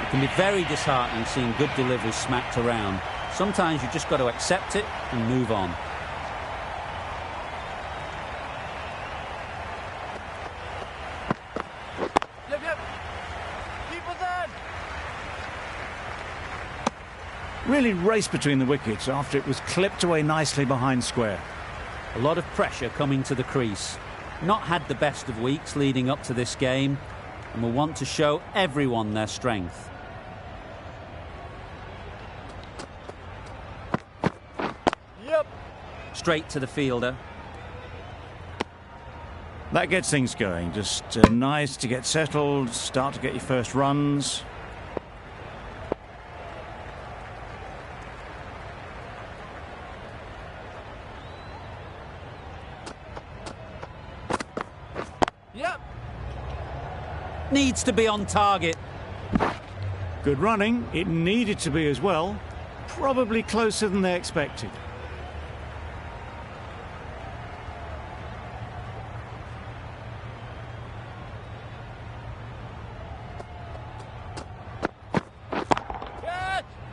It can be very disheartening seeing good deliveries smacked around. Sometimes you've just got to accept it and move on. Really raced between the wickets after it was clipped away nicely behind square. A lot of pressure coming to the crease. Not had the best of weeks leading up to this game, and will want to show everyone their strength. Yep. Straight to the fielder. That gets things going. Just nice to get settled, start to get your first runs. Yep. Needs to be on target. Good running. It needed to be as well. Probably closer than they expected.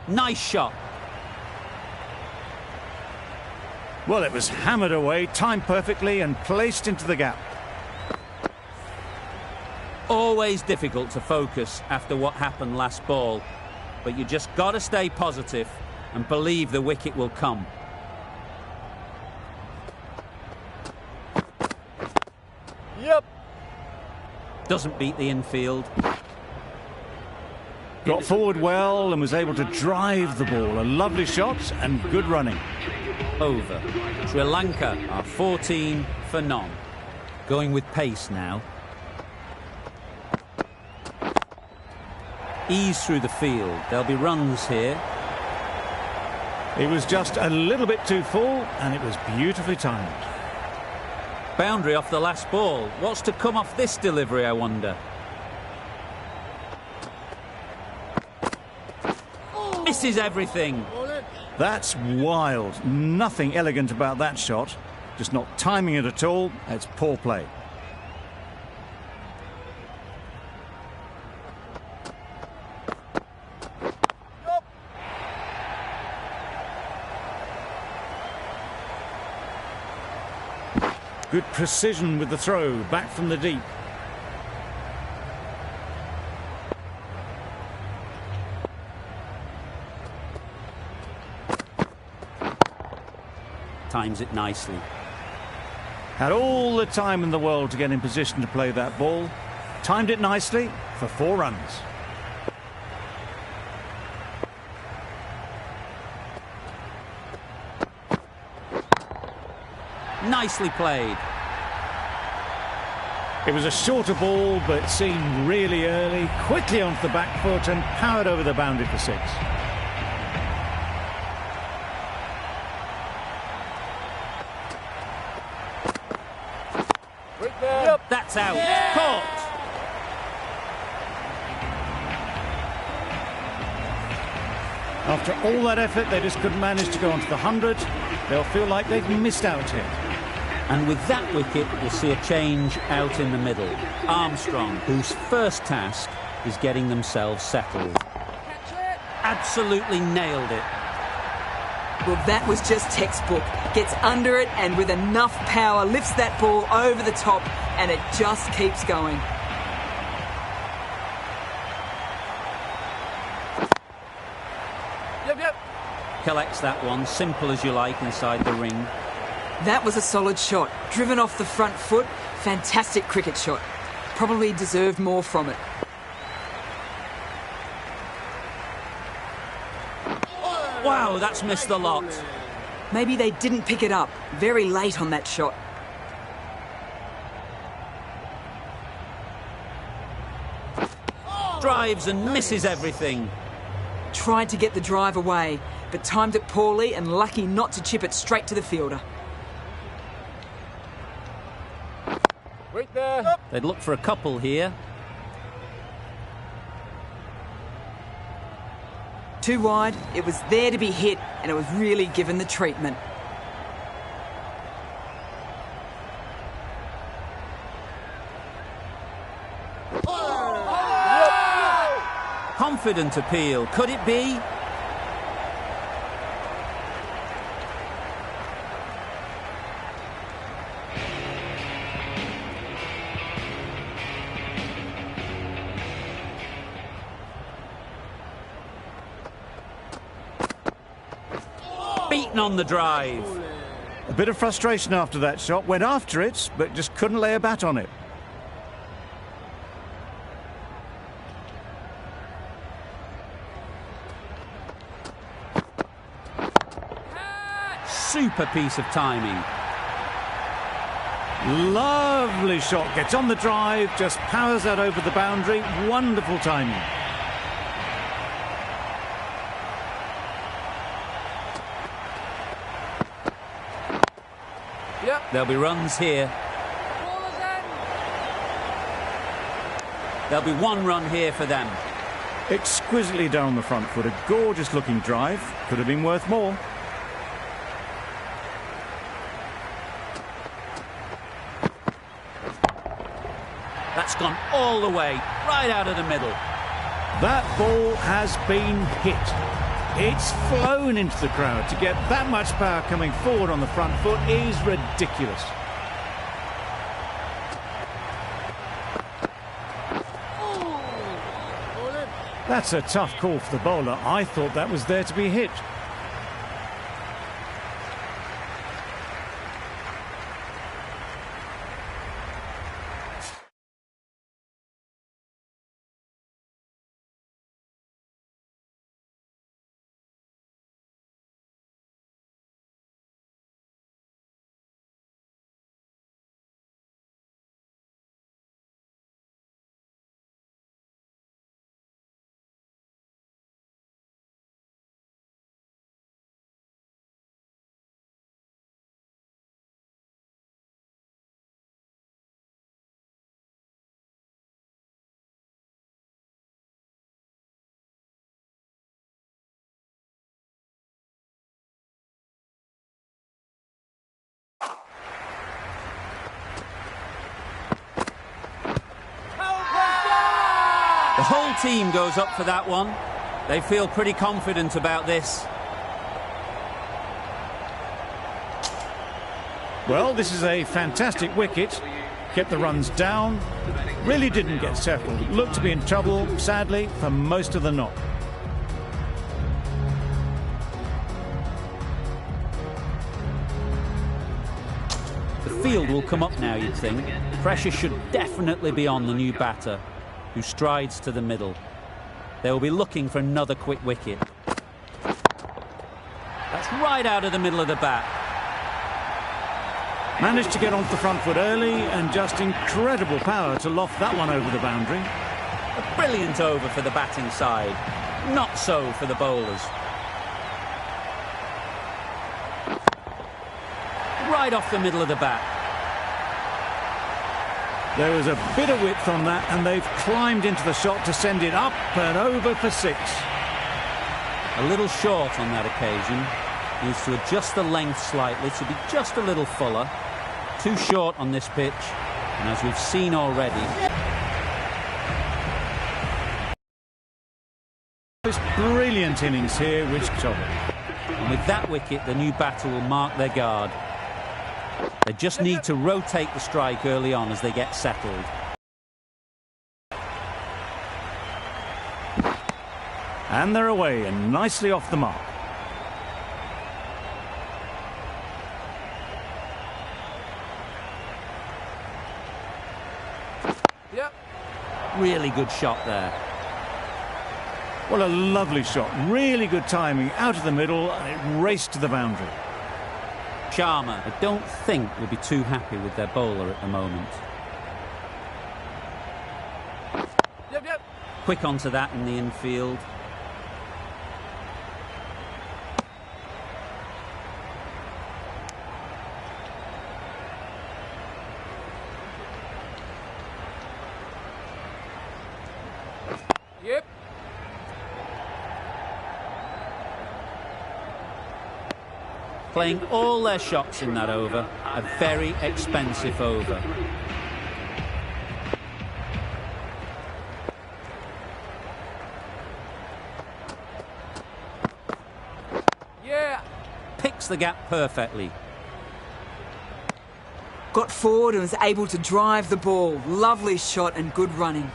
Nice shot. Well, it was hammered away, timed perfectly and placed into the gap. Always difficult to focus after what happened last ball, but you just got to stay positive and believe the wicket will come. Yep. Doesn't beat the infield. Got forward well and was able to drive the ball. A lovely shot and good running. Over. Sri Lanka are 14 for none. Going with pace now. Ease through the field. There'll be runs here. It was just a little bit too full and it was beautifully timed. Boundary off the last ball. What's to come off this delivery, I wonder? Misses everything. That's wild. Nothing elegant about that shot. Just not timing it at all. It's poor play. Good precision with the throw, back from the deep. Times it nicely. Had all the time in the world to get in position to play that ball. Timed it nicely for 4 runs. Nicely played. It was a shorter ball, but seen really early, quickly onto the back foot and powered over the boundary for 6. Yep. That's out. Yeah. Caught. After all that effort, they just couldn't manage to go onto the 100. They'll feel like they've missed out here. And with that wicket, we'll see a change out in the middle. Armstrong, whose first task is getting themselves settled. Absolutely nailed it. Well, that was just textbook. Gets under it and with enough power lifts that ball over the top and it just keeps going. Yep. Collects that one, simple as you like, inside the ring. That was a solid shot. Driven off the front foot. Fantastic cricket shot. Probably deserved more from it. Wow, that's missed the lot. Maybe they didn't pick it up. Very late on that shot. Drives and misses everything. Tried to get the drive away, but timed it poorly and lucky not to chip it straight to the fielder. Wait there. They'd look for a couple here. Too wide, it was there to be hit and it was really given the treatment. Confident appeal. Could it be? Beaten on the drive. A bit of frustration after that shot. Went after it, but just couldn't lay a bat on it. Super piece of timing. Lovely shot. Gets on the drive, just powers that over the boundary. Wonderful timing. Yep. There'll be runs here. There'll be one run here for them. Exquisitely down the front foot. A gorgeous looking drive. Could have been worth more. That's gone all the way, right out of the middle. That ball has been hit. It's flown into the crowd. To get that much power coming forward on the front foot is ridiculous. That's a tough call for the bowler. I thought that was there to be hit. The whole team goes up for that one. They feel pretty confident about this. Well, this is a fantastic wicket. Kept the runs down. Really didn't get settled. Looked to be in trouble, sadly, for most of the knock. The field will come up now, you'd think. Pressure should definitely be on the new batter, who strides to the middle. They will be looking for another quick wicket. That's right out of the middle of the bat. Managed to get onto the front foot early and just incredible power to loft that one over the boundary. A brilliant over for the batting side. Not so for the bowlers. Right off the middle of the bat. There was a bit of width on that, and they've climbed into the shot to send it up and over for 6. A little short on that occasion. Needs to adjust the length slightly to be just a little fuller. Too short on this pitch, and as we've seen already. This brilliant innings here, which And with that wicket, the new batter will mark their guard. They just need to rotate the strike early on as they get settled. And they're away and nicely off the mark. Yep. Really good shot there. Well, a lovely shot. Really good timing. Out of the middle, and it raced to the boundary. Sharma, I don't think, will be too happy with their bowler at the moment. Yep. Quick onto that in the infield. Yep. Playing all their shots in that over. A very expensive over. Cuts the gap perfectly. Got forward and was able to drive the ball. Lovely shot and good running.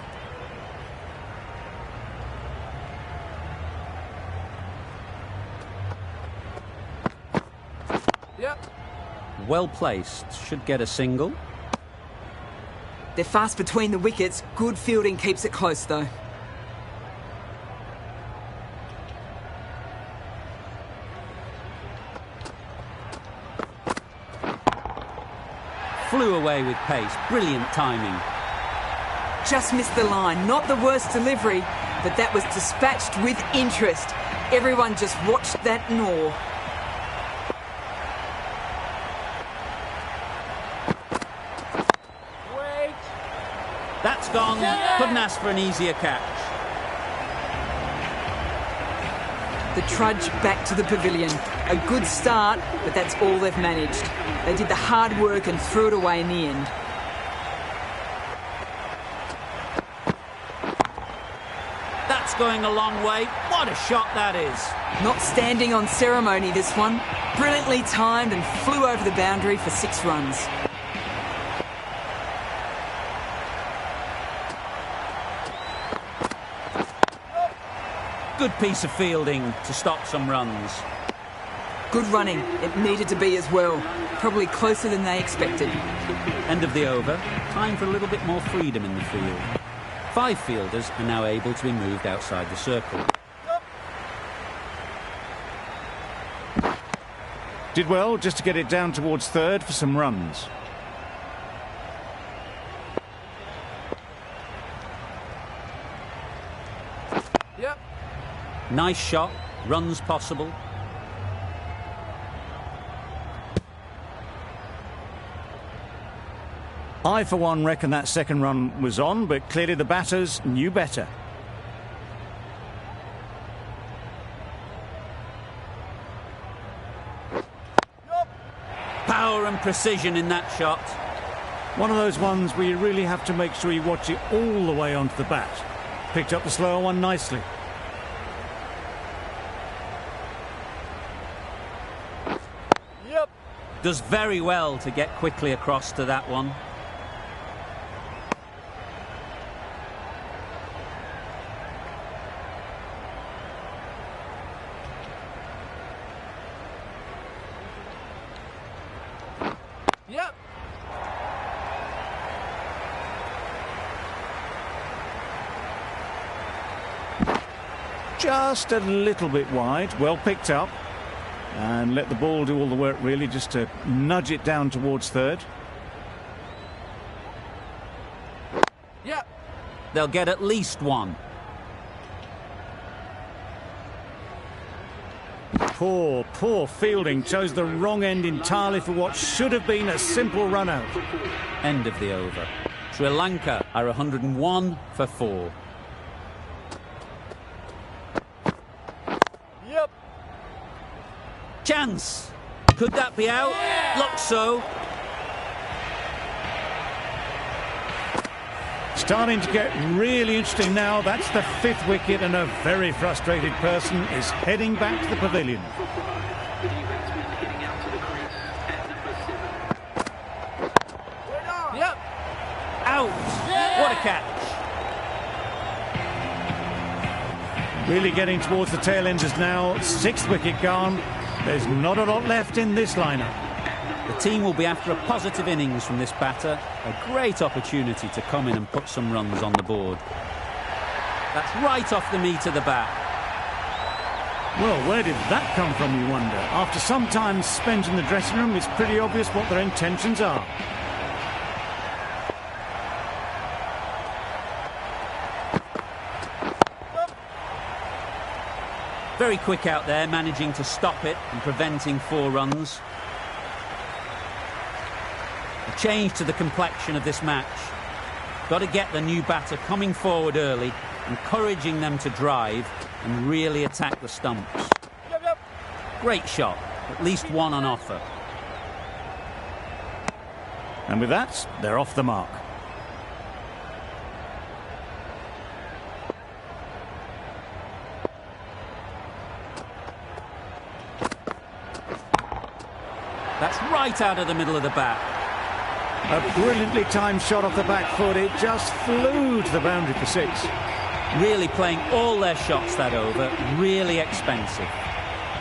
Yep. Well placed. Should get a single. They're fast between the wickets. Good fielding keeps it close though. Flew away with pace. Brilliant timing. Just missed the line. Not the worst delivery, but that was dispatched with interest. Everyone just watched that gnaw. Wait. That's gone. Couldn't ask for an easier catch. The trudge back to the pavilion. A good start, but that's all they've managed. They did the hard work and threw it away in the end. That's going a long way. What a shot that is. Not standing on ceremony, this one. Brilliantly timed and flew over the boundary for 6 runs. Good piece of fielding to stop some runs. Good running. It needed to be as well. Probably closer than they expected. End of the over. Time for a little bit more freedom in the field. 5 fielders are now able to be moved outside the circle. Did well just to get it down towards third for some runs. Yep. Nice shot. Runs possible. I, for one, reckon that second run was on, but clearly the batters knew better. Power and precision in that shot. One of those ones where you really have to make sure you watch it all the way onto the bat. Picked up the slower one nicely. Yep. Does very well to get quickly across to that one. Yep. Just a little bit wide, well picked up. And let the ball do all the work really, just to nudge it down towards third. Yep. They'll get at least one. Poor fielding. Chose the wrong end entirely for what should have been a simple run out. End of the over. Sri Lanka are 101 for 4. Yep. Chance. Could that be out? Looks so. Starting to get really interesting now. That's the 5th wicket, and a very frustrated person is heading back to the pavilion. Yep. Out. What a catch. Really getting towards the tail enders now. 6th wicket gone. There's not a lot left in this lineup. The team will be after a positive innings from this batter. A great opportunity to come in and put some runs on the board. That's right off the meat of the bat. Well, where did that come from, you wonder? After some time spent in the dressing room, it's pretty obvious what their intentions are. Very quick out there, managing to stop it and preventing 4 runs. A change to the complexion of this match. Got to get the new batter coming forward early, encouraging them to drive and really attack the stumps. Yep. Great shot, at least one on offer. And with that, they're off the mark. right out of the middle of the bat. A brilliantly timed shot off the back foot. It just flew to the boundary for 6. Really playing all their shots that over. Really expensive.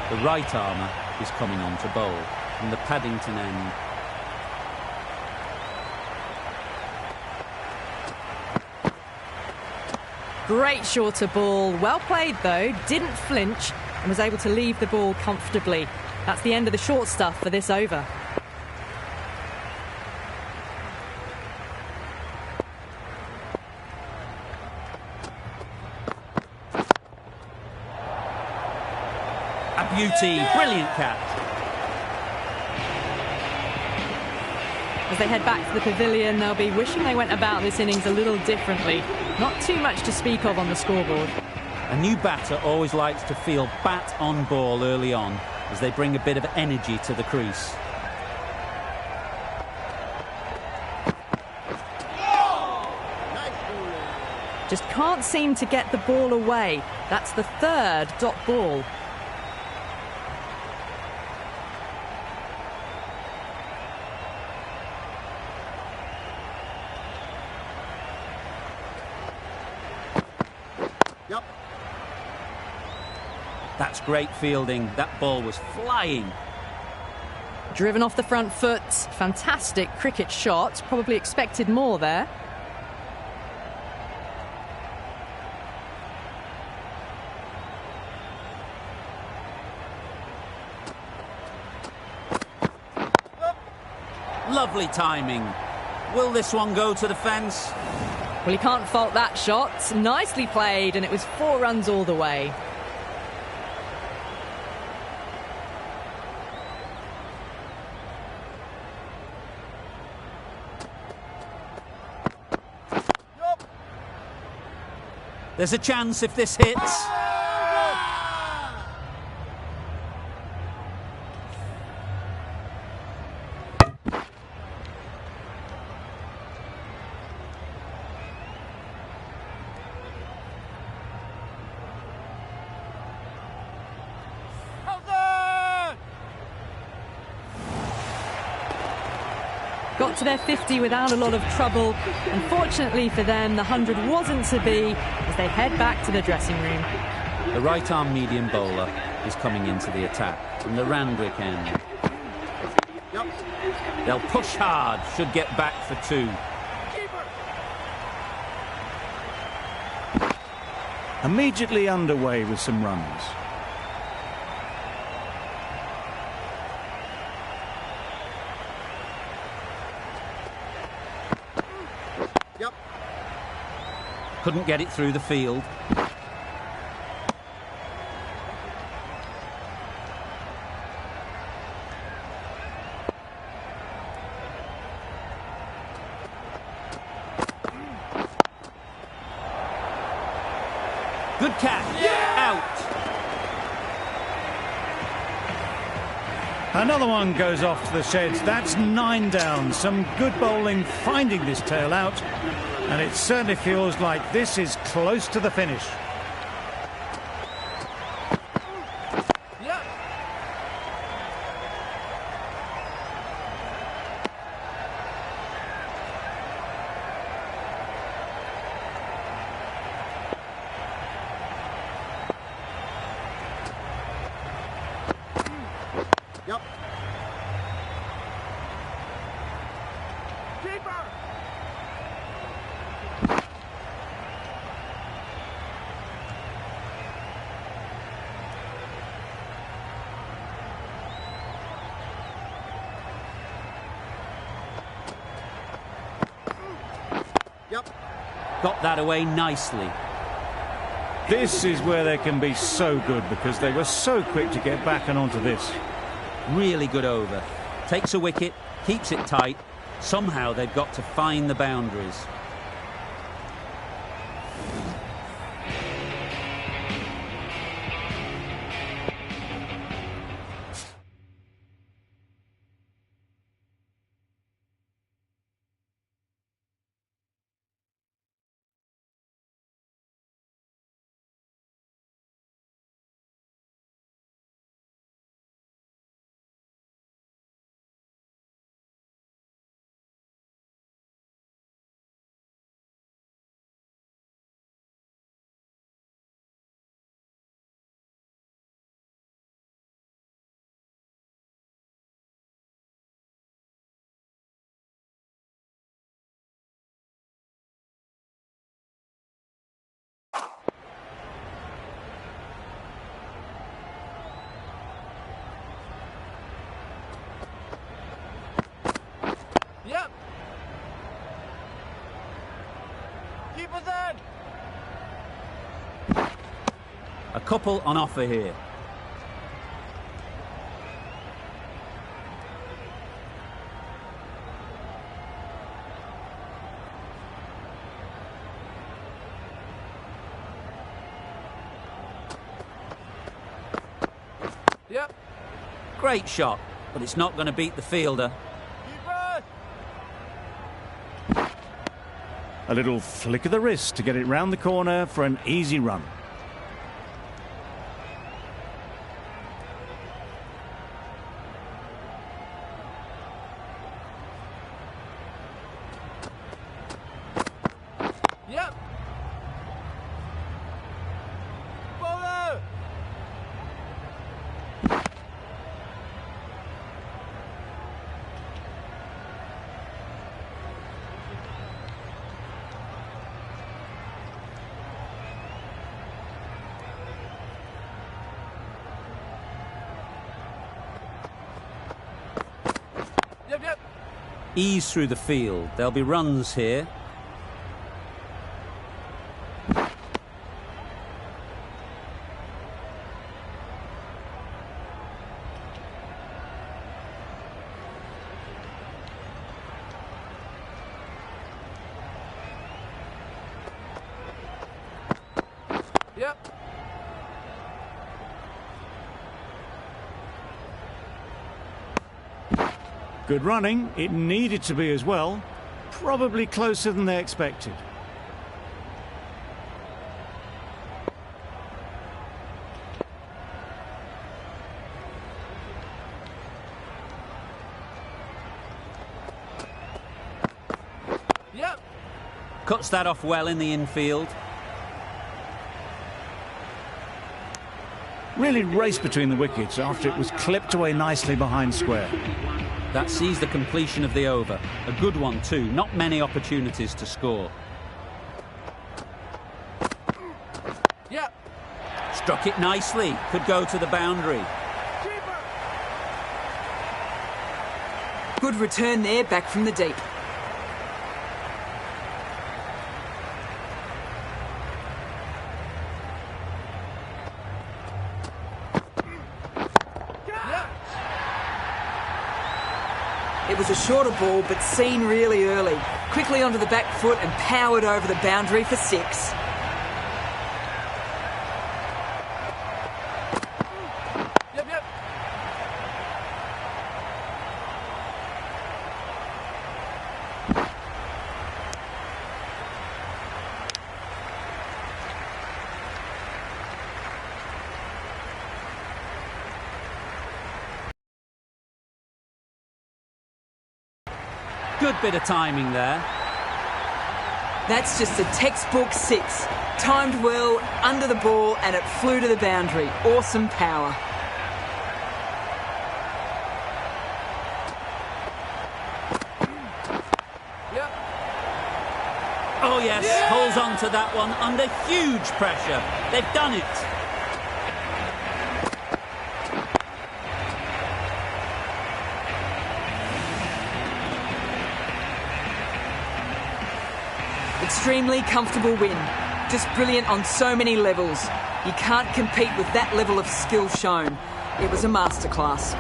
The right armour is coming on to bowl from the Paddington end. Great shorter ball. Well played, though. Didn't flinch and was able to leave the ball comfortably. That's the end of the short stuff for this over. A beauty. Brilliant catch. As they head back to the pavilion, they'll be wishing they went about this innings a little differently. Not too much to speak of on the scoreboard. A new batter always likes to feel bat on ball early on as they bring a bit of energy to the crease. Just can't seem to get the ball away. That's the third dot ball. That's great fielding. That ball was flying. Driven off the front foot. Fantastic cricket shot. Probably expected more there. Lovely timing. Will this one go to the fence? Well, he can't fault that shot. Nicely played, and it was 4 runs all the way. There's a chance if this hits. Got to their 50 without a lot of trouble. Unfortunately for them, the 100 wasn't to be as they head back to the dressing room. The right-arm medium bowler is coming into the attack from the Randwick end. They'll push hard, should get back for 2. Immediately underway with some runs. Couldn't get it through the field. Good catch. Out. Another one goes off to the sheds. That's 9 down. Some good bowling finding this tail out. And it certainly feels like this is close to the finish. Got that away nicely. This is where they can be so good because they were so quick to get back and onto this. Really good over. Takes a wicket, keeps it tight. Somehow they've got to find the boundaries. A couple on offer here. Yep. Great shot, but it's not going to beat the fielder. Keeper. A little flick of the wrist to get it round the corner for an easy run. Yep. Bowler. Yep, yep. Ease through the field. There'll be runs here. Yep. Good running. It needed to be as well. Probably closer than they expected. Yep. Cuts that off well in the infield. Really raced between the wickets after it was clipped away nicely behind square. That sees the completion of the over. A good one too. Not many opportunities to score. Yep. Struck it nicely. Could go to the boundary. Keeper. Good return there, back from the deep. Yep. It was a shorter ball, but seen really early. Quickly onto the back foot and powered over the boundary for 6. Yep, yep. Good bit of timing there. That's just a textbook 6. Timed well, under the ball, and it flew to the boundary. Awesome power. Yep. Oh yes, holds on to that one under huge pressure. They've done it. Extremely comfortable win. Just brilliant on so many levels. You can't compete with that level of skill shown. It was a masterclass.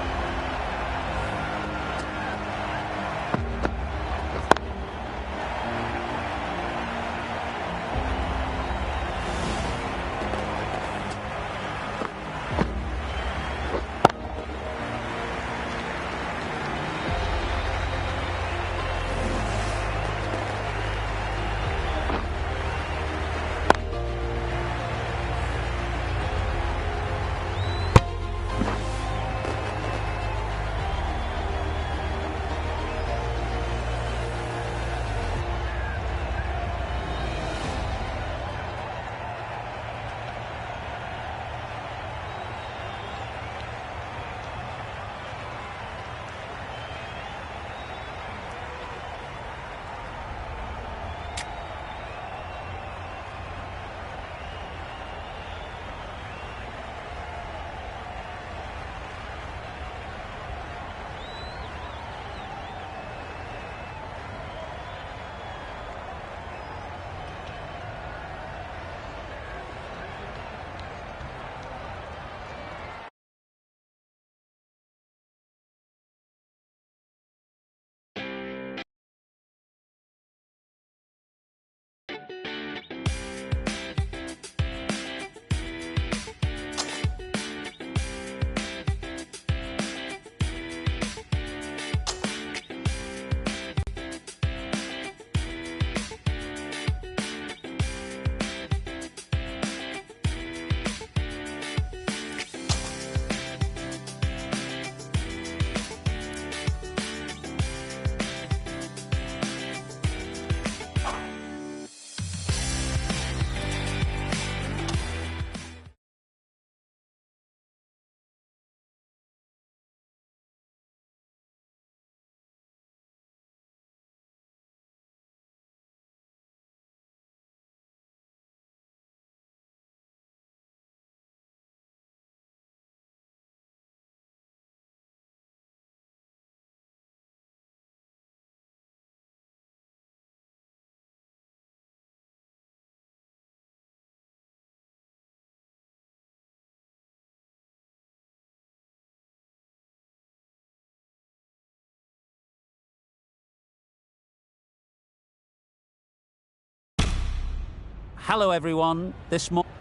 Hello everyone. This morning.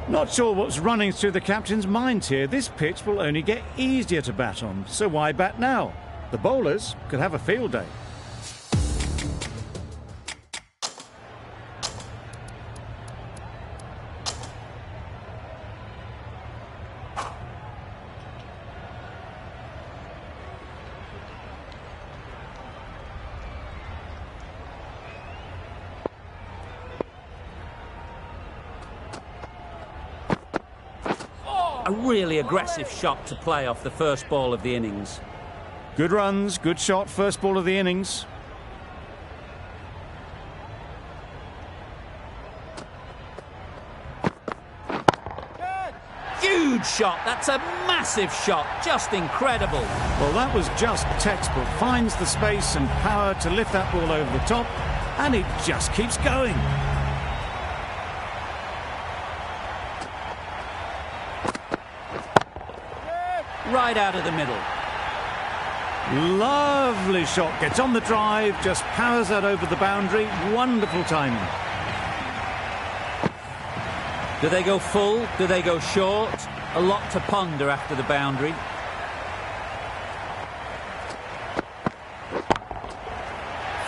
Not sure what's running through the captain's mind here. This pitch will only get easier to bat on, so why bat now? The bowlers could have a field day. A really aggressive shot to play off the first ball of the innings. Good runs, good shot, first ball of the innings. Huge shot. That's a massive shot. Just incredible. Well, that was just textbook. Finds the space and power to lift that ball over the top, and it just keeps going. Right out of the middle. Lovely shot. Gets on the drive, just powers that over the boundary. Wonderful timing. Do they go full? Do they go short? A lot to ponder after the boundary.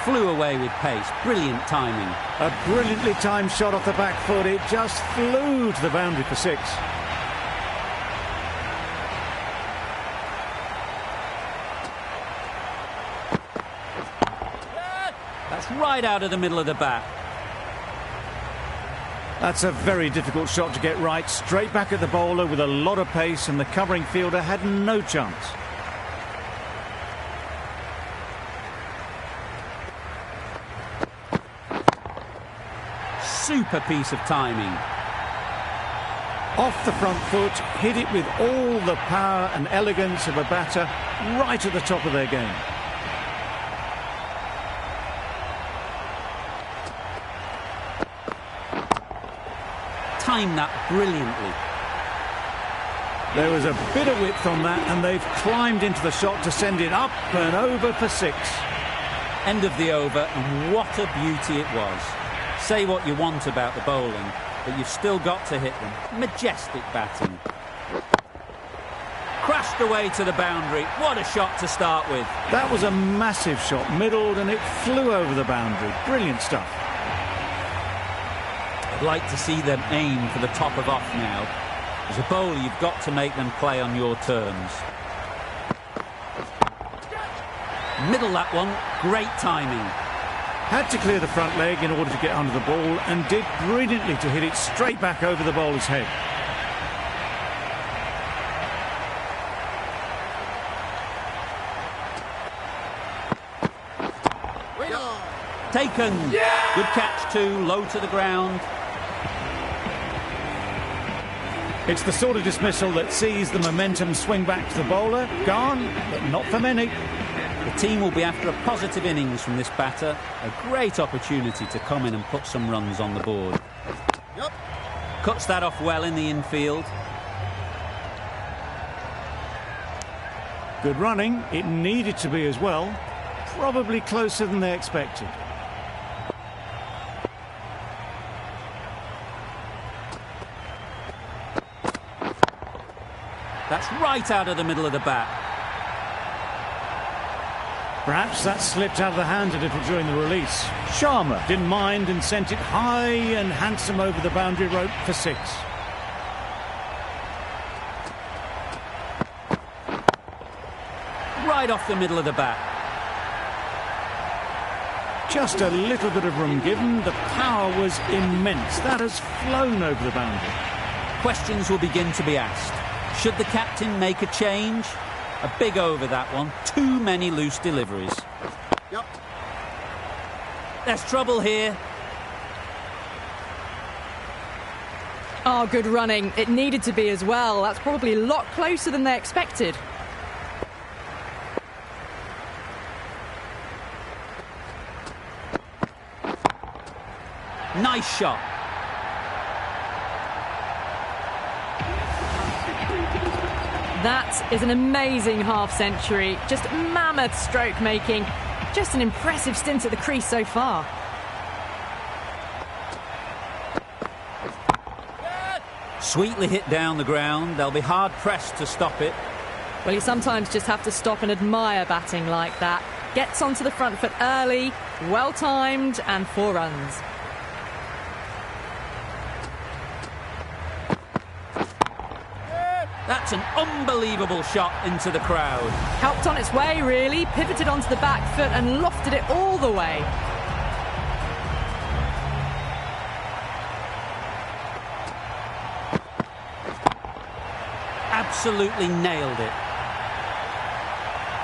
Flew away with pace. Brilliant timing. A brilliantly timed shot off the back foot. It just flew to the boundary for 6. That's right out of the middle of the bat. That's a very difficult shot to get right. Straight back at the bowler with a lot of pace, and the covering fielder had no chance. Super piece of timing. Off the front foot, hit it with all the power and elegance of a batter, right at the top of their game. Timed that brilliantly. There was a bit of width on that, and they've climbed into the shot to send it up and over for 6. End of the over, and what a beauty it was. Say what you want about the bowling, but you've still got to hit them. Majestic batting. Crashed away to the boundary. What a shot to start with. That was a massive shot, middled, and it flew over the boundary. Brilliant stuff. I'd like to see them aim for the top of off now. As a bowler, you've got to make them play on your terms. Middle that one, great timing. Had to clear the front leg in order to get under the ball, and did brilliantly to hit it straight back over the bowler's head. Taken. Yeah! Good catch too, low to the ground. It's the sort of dismissal that sees the momentum swing back to the bowler. Gone, but not for many. The team will be after a positive innings from this batter. A great opportunity to come in and put some runs on the board. Yep. Cuts that off well in the infield. Good running. It needed to be as well. Probably closer than they expected. That's right out of the middle of the bat. Perhaps that slipped out of the hand a little during the release. Sharma didn't mind and sent it high and handsome over the boundary rope for 6. Right off the middle of the bat. Just a little bit of room given. The power was immense. That has flown over the boundary. Questions will begin to be asked. Should the captain make a change? A big over that one. Too many loose deliveries. Yep. There's trouble here. Oh, good running. It needed to be as well. That's probably a lot closer than they expected. Nice shot. That is an amazing half-century. Just mammoth stroke making. Just an impressive stint at the crease so far. Sweetly hit down the ground. They'll be hard-pressed to stop it. Well, you sometimes just have to stop and admire batting like that. Gets onto the front foot early, well-timed, and 4 runs. That's an unbelievable shot into the crowd. Helped on its way, really. Pivoted onto the back foot and lofted it all the way. Absolutely nailed it.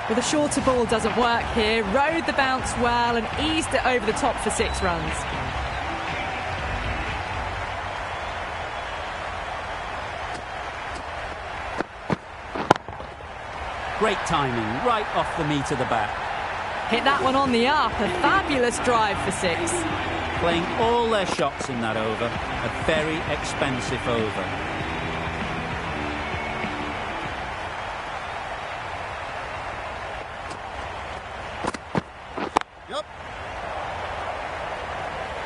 Well, the shorter ball doesn't work here. Rode the bounce well and eased it over the top for 6 runs. Great timing, right off the meat of the bat. Hit that one on the up. A fabulous drive for 6. Playing all their shots in that over. A very expensive over.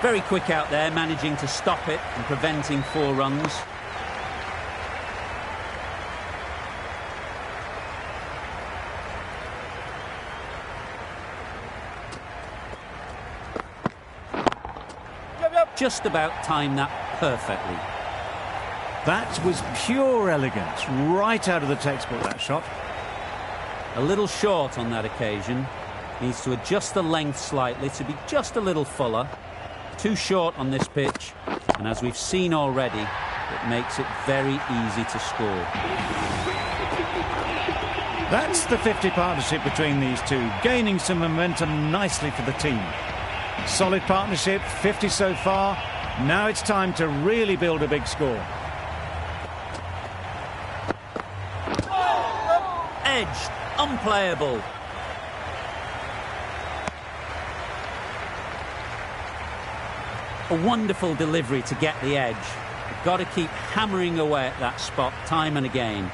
Very quick out there, managing to stop it and preventing 4 runs. Just about timed that perfectly. That was pure elegance, right out of the textbook, that shot. A little short on that occasion. Needs to adjust the length slightly to be just a little fuller. Too short on this pitch, and as we've seen already, it makes it very easy to score. That's the 50 partnership between these two, gaining some momentum nicely for the team. Solid partnership, 50 so far. Now it's time to really build a big score. Edged, unplayable. A wonderful delivery to get the edge. You've got to keep hammering away at that spot time and again.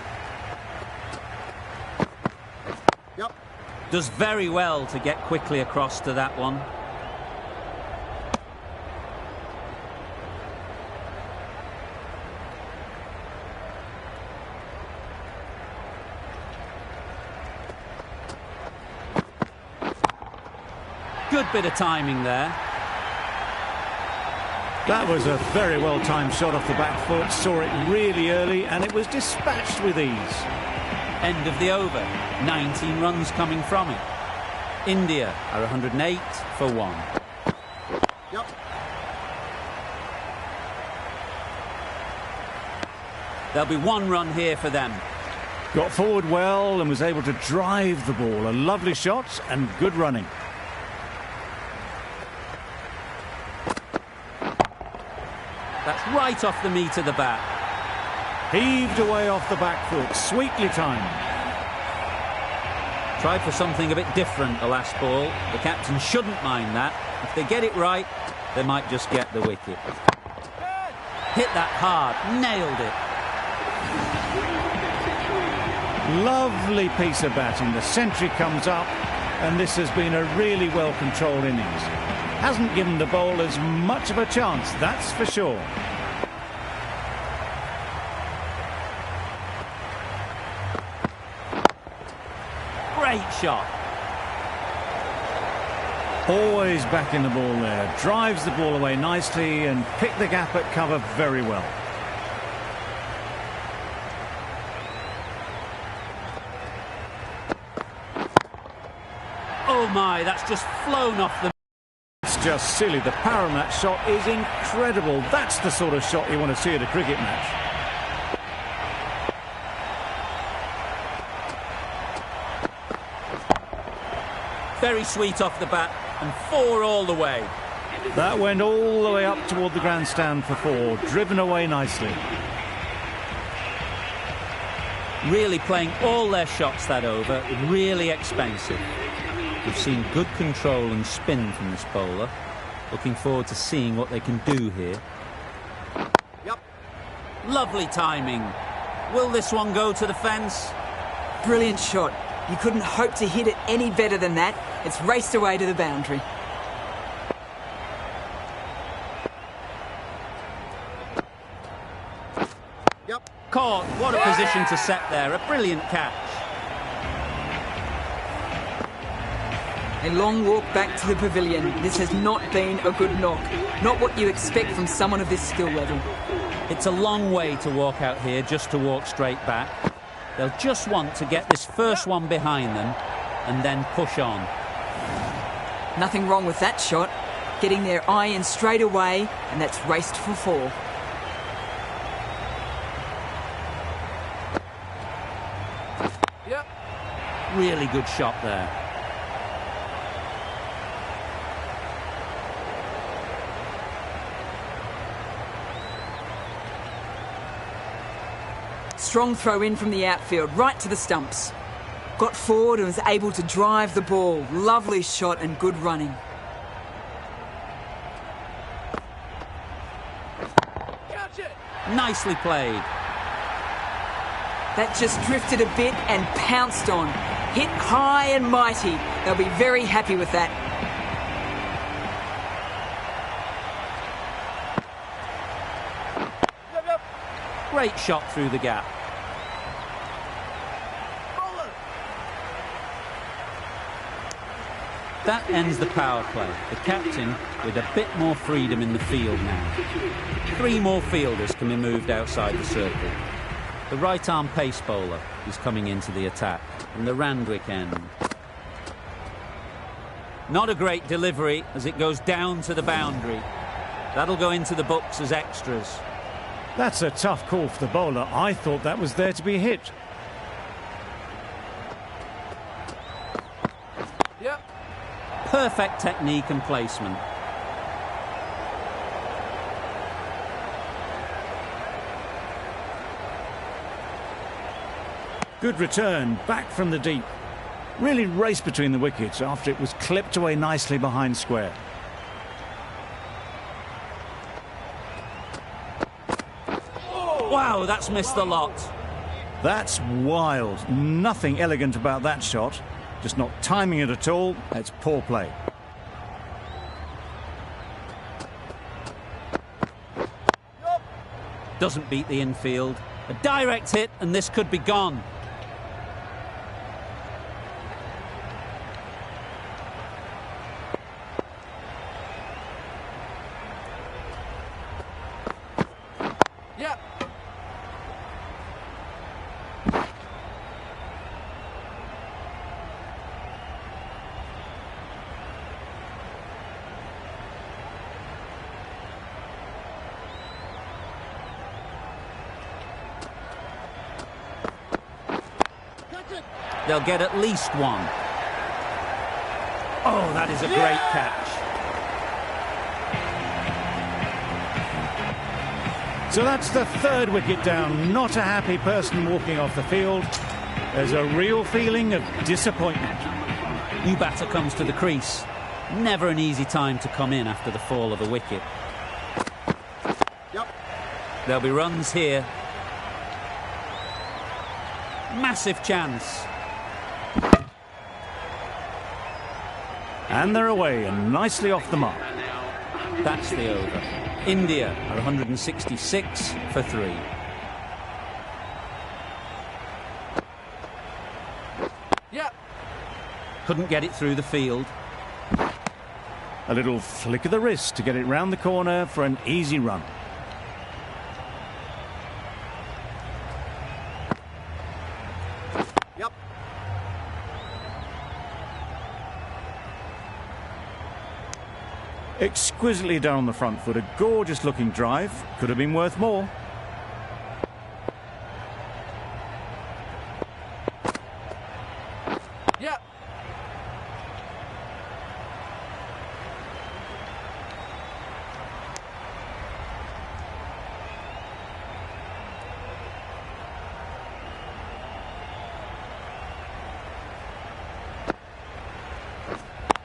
Does very well to get quickly across to that one. Good bit of timing there. That was a very well-timed shot off the back foot. Saw it really early and it was dispatched with ease. End of the over. 19 runs coming from it. India are 108 for 1. There'll be 1 run here for them. Got forward well and was able to drive the ball. A lovely shot and good running. That's right off the meat of the bat. Heaved away off the back foot, sweetly timed. Tried for something a bit different the last ball. The captain shouldn't mind that. If they get it right, they might just get the wicket. Hit that hard, nailed it. Lovely piece of batting. The century comes up and this has been a really well-controlled innings. Hasn't given the bowlers much of a chance, that's for sure. Great shot. Always backing the ball there. Drives the ball away nicely and picked the gap at cover very well. Oh my, that's just flown off the... It's just silly. The power on that shot is incredible. That's the sort of shot you want to see at a cricket match. Very sweet off the bat and 4 all the way. That went all the way up toward the grandstand for 4. Driven away nicely. Really playing all their shots that over. Really expensive. We've seen good control and spin from this bowler. Looking forward to seeing what they can do here. Yep. Lovely timing. Will this one go to the fence? Brilliant shot. You couldn't hope to hit it any better than that. It's raced away to the boundary. Yep. Caught. What a position to set there. A brilliant catch. A long walk back to the pavilion. This has not been a good knock. Not what you expect from someone of this skill level. It's a long way to walk out here just to walk straight back. They'll just want to get this first one behind them and then push on. Nothing wrong with that shot. Getting their eye in straight away, and that's raced for 4. Yep. Really good shot there. Strong throw in from the outfield, right to the stumps. Got forward and was able to drive the ball. Lovely shot and good running. Catch it. Nicely played. That just drifted a bit and pounced on. Hit high and mighty. They'll be very happy with that. Yep, yep. Great shot through the gap. Bowler. That ends the power play. The captain with a bit more freedom in the field now. 3 more fielders can be moved outside the circle. The right-arm pace bowler is coming into the attack from the Randwick end. Not a great delivery as it goes down to the boundary. That'll go into the books as extras. That's a tough call for the bowler. I thought that was there to be hit. Yep. Perfect technique and placement. Good return, back from the deep. Really raced between the wickets after it was clipped away nicely behind square. Wow, that's missed the lot. That's wild. Nothing elegant about that shot. Just not timing it at all. It's poor play. Doesn't beat the infield. A direct hit and this could be gone. Yep. They'll get at least one. Oh, that is a great catch. So that's the 3rd wicket down. Not a happy person walking off the field. There's a real feeling of disappointment. New batter comes to the crease. Never an easy time to come in after the fall of a wicket. Yep. There'll be runs here. Massive chance. And they're away and nicely off the mark. That's the over. India are 166 for 3. Yep. Couldn't get it through the field. A little flick of the wrist to get it round the corner for an easy run. Yep. Exquisitely done on the front foot. A gorgeous looking drive. Could have been worth more.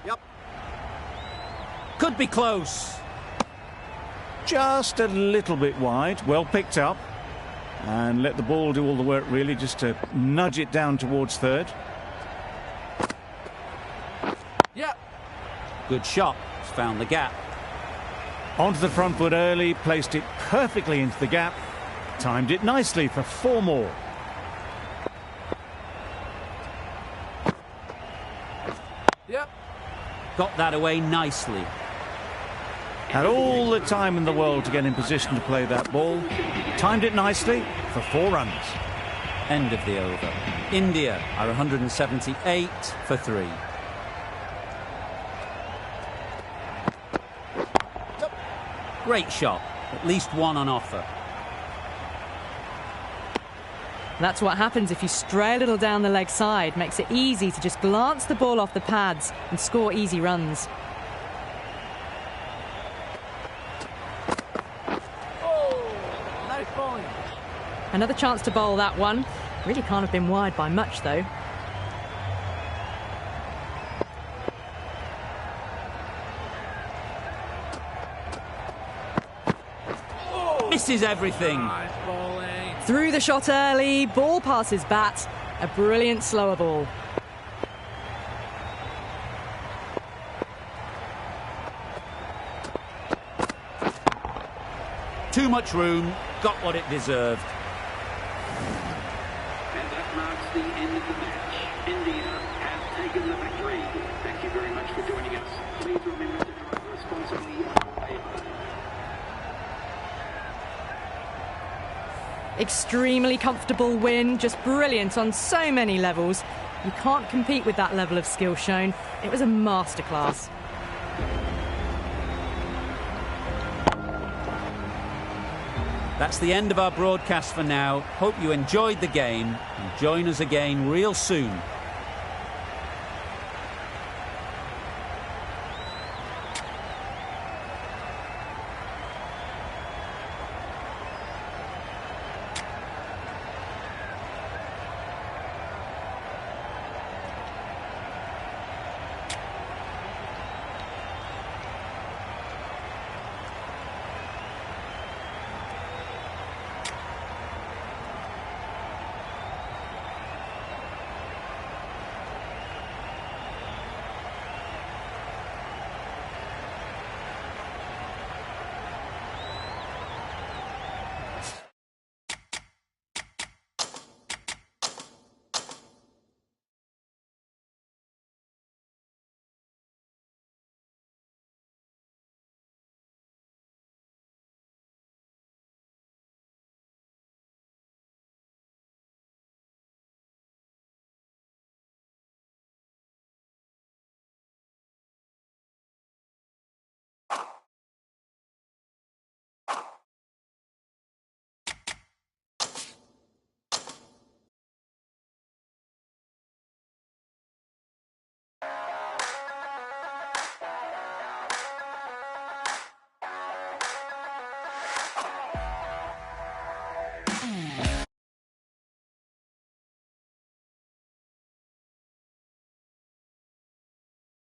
Yep. could be close. Just a little bit wide, well picked up. And let the ball do all the work, really, just to nudge it down towards third. Yeah. Good shot. He's found the gap. Onto the front foot early, placed it perfectly into the gap. Timed it nicely for 4 more. Yep. Got that away nicely. Had all the time in the world to get in position to play that ball. Timed it nicely for 4 runs. End of the over. India are 178 for 3. Great shot. At least one on offer. That's what happens if you stray a little down the leg side. Makes it easy to just glance the ball off the pads and score easy runs. Nice bowling. Another chance to bowl that one. Really can't have been wide by much, though. Misses everything. Nice bowling. Through the shot early, ball passes bat. A brilliant slower ball. Too much room. Got what it deserved. And that marks the end of the match. India has taken the victory. Thank you very much for joining us. Please remember to drive responsibly on the way home. Extremely comfortable win, just brilliant on so many levels. You can't compete with that level of skill shown. It was a masterclass. That's the end of our broadcast for now. Hope you enjoyed the game and join us again real soon